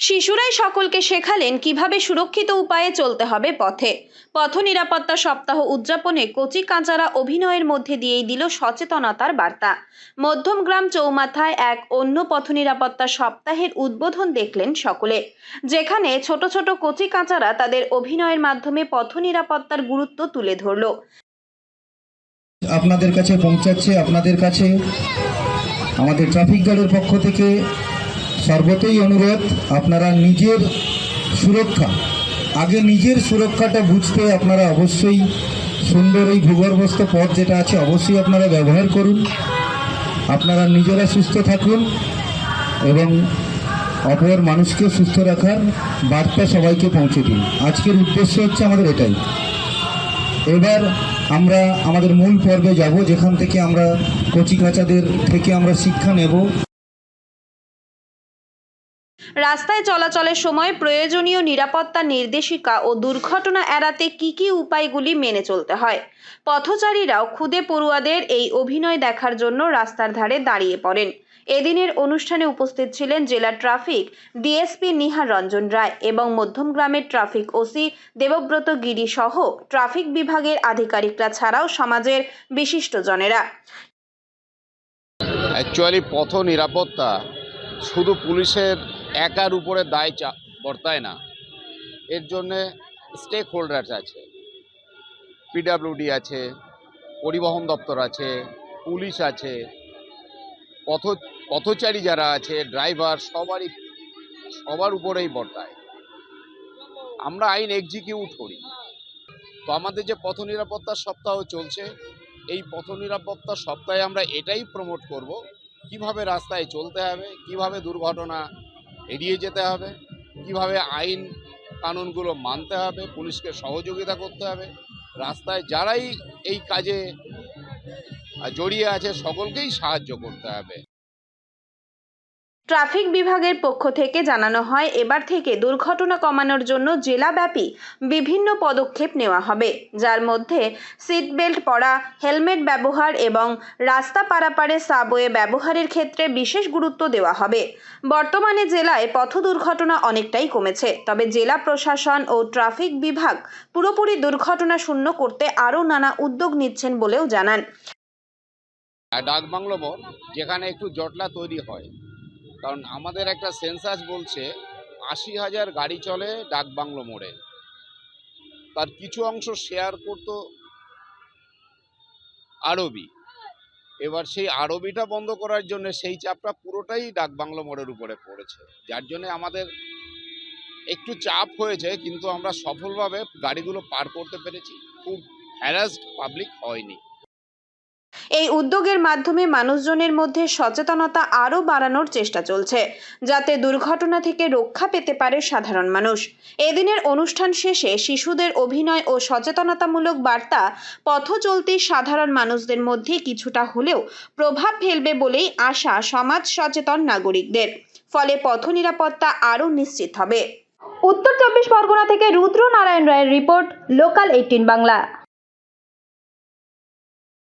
শিশুরাই সকলকে শেখালেন কিভাবে সুরক্ষিত উপায়ে চলতে হবে পথে। পথ নিরাপত্তা সপ্তাহ উদযাপনে কচি কাঁচারা অভিনয়ের মধ্যে দিয়েই দিল সচেতনতার বার্তা। মধ্যমগ্রাম চৌমাথায় এক অন্য পথ নিরাপত্তা সপ্তাহের উদ্বোধন দেখলেন সকলে, যেখানে ছোট ছোট কচি কাঁচারা তাদের অভিনয়ের মাধ্যমে পথ নিরাপত্তার গুরুত্ব তুলে ধরল। আপনাদের কাছে পৌঁছাচ্ছে, আপনাদের কাছে আমাদের ট্রাফিক গার্ডের পক্ষ থেকে সর্বতই অনুরোধ, আপনারা নিজের সুরক্ষাটা বুঝতে আপনারা অবশ্যই সুন্দর এই ভূগর্ভস্থ পথ যেটা আছে অবশ্যই আপনারা ব্যবহার করুন। আপনারা নিজেরা সুস্থ থাকুন এবং অপর মানুষকে সুস্থ রাখার বার্তা সবাইকে পৌঁছে দিন। আজকের উদ্দেশ্য হচ্ছে আমাদের এটাই। এবার আমরা আমাদের মূল পর্বে যাব, যেখান থেকে আমরা কচিকাচাদের থেকে আমরা শিক্ষা নেব। রাস্তায় চলাচলের সময় প্রয়োজনীয় নিরাপত্তা নির্দেশিকা ও দুর্ঘটনা এড়াতে কি উপায়গুলি মেনে চলতে হয়। পথচারীরাও খুদে পড়ুয়াদের এই অভিনয় দেখার জন্য রাস্তার ধারে দাঁড়িয়ে পড়েন। এদিনের অনুষ্ঠানে উপস্থিত ছিলেন জেলা ট্রাফিক ডিএসপি নিহার রঞ্জন রায় এবং মধ্যমগ্রামের ট্রাফিক ওসি দেবব্রত গিরি সহ ট্রাফিক বিভাগের আধিকারিকরা ছাড়াও সমাজের বিশিষ্টজনেরা। অ্যাকচুয়ালি পথ নিরাপত্তা শুধু পুলিশের একার উপরে দায় বর্তায় না, এর জন্যে স্টেক হোল্ডার্স আছে, পিডাব্লিউডি আছে, পরিবহন দপ্তর আছে, পুলিশ আছে, পথচারী যারা আছে, ড্রাইভার, সবার উপরেই বর্তায়। আমরা আইন এক্সিকিউট করি। তো আমাদের যে পথ নিরাপত্তা সপ্তাহ চলছে, এই পথ নিরাপত্তা সপ্তাহে আমরা এটাই প্রমোট করব, কিভাবে রাস্তায় চলতে হবে, কিভাবে দুর্ঘটনা এড়িয়ে যেতে হবে, কিভাবে আইন কানুনগুলো মানতে হবে, পুলিশকে সহযোগিতা করতে হবে, রাস্তায় যারাই এই কাজে জড়িয়ে আছে সকলকেই সাহায্য করতে হবে। ট্রাফিক বিভাগের পক্ষ থেকে জানানো হয়, এবার থেকে দুর্ঘটনা কমানোর জন্য জেলাব্যাপী বিভিন্ন পদক্ষেপ নেওয়া হবে, যার মধ্যে সিট বেল্ট পরা, হেলমেট ব্যবহার এবং রাস্তা পারাপারে সাবওয়ে ব্যবহারের ক্ষেত্রে বিশেষ গুরুত্ব দেওয়া হবে। বর্তমানে জেলায় পথ দুর্ঘটনা অনেকটাই কমেছে, তবে জেলা প্রশাসন ও ট্রাফিক বিভাগ পুরোপুরি দুর্ঘটনা শূন্য করতে আরও নানা উদ্যোগ নিচ্ছেন বলেও জানান। ডাকবাংলো মোড় যেখানে একটু জটলা তৈরি হয়, কারণ আমাদের একটা সেন্সাস বলছে ৮০,০০০ গাড়ি চলে ডাকবাংলো মোড়ে, তার কিছু অংশ শেয়ার করত আরবি। এবার সেই আরবিটা বন্ধ করার জন্য সেই চাপটা পুরোটাই ডাকবাংলো মোড়ের উপরে পড়েছে, যার জন্য আমাদের একটু চাপ হয়েছে, কিন্তু আমরা সফলভাবে গাড়িগুলো পার করতে পেরেছি, খুব হ্যারাসড পাবলিক হয়নি। এই উদ্যোগের মাধ্যমে মানুষজনের মধ্যে সচেতনতা আরও বাড়ানোর চেষ্টা চলছে, যাতে দুর্ঘটনা থেকে রক্ষা পেতে পারে সাধারণ মানুষ। এদিনের অনুষ্ঠান শেষে শিশুদের অভিনয় ও সচেতনতামূলক বার্তা পথ চলতি সাধারণ মানুষদের মধ্যে কিছুটা হলেও প্রভাব ফেলবে বলেই আশা সমাজ সচেতন নাগরিকদের। ফলে পথ নিরাপত্তা আরও নিশ্চিত হবে। উত্তর ২৪ পরগনা থেকে রুদ্র নারায়ণ রায়ের রিপোর্ট, লোকাল 18 বাংলা।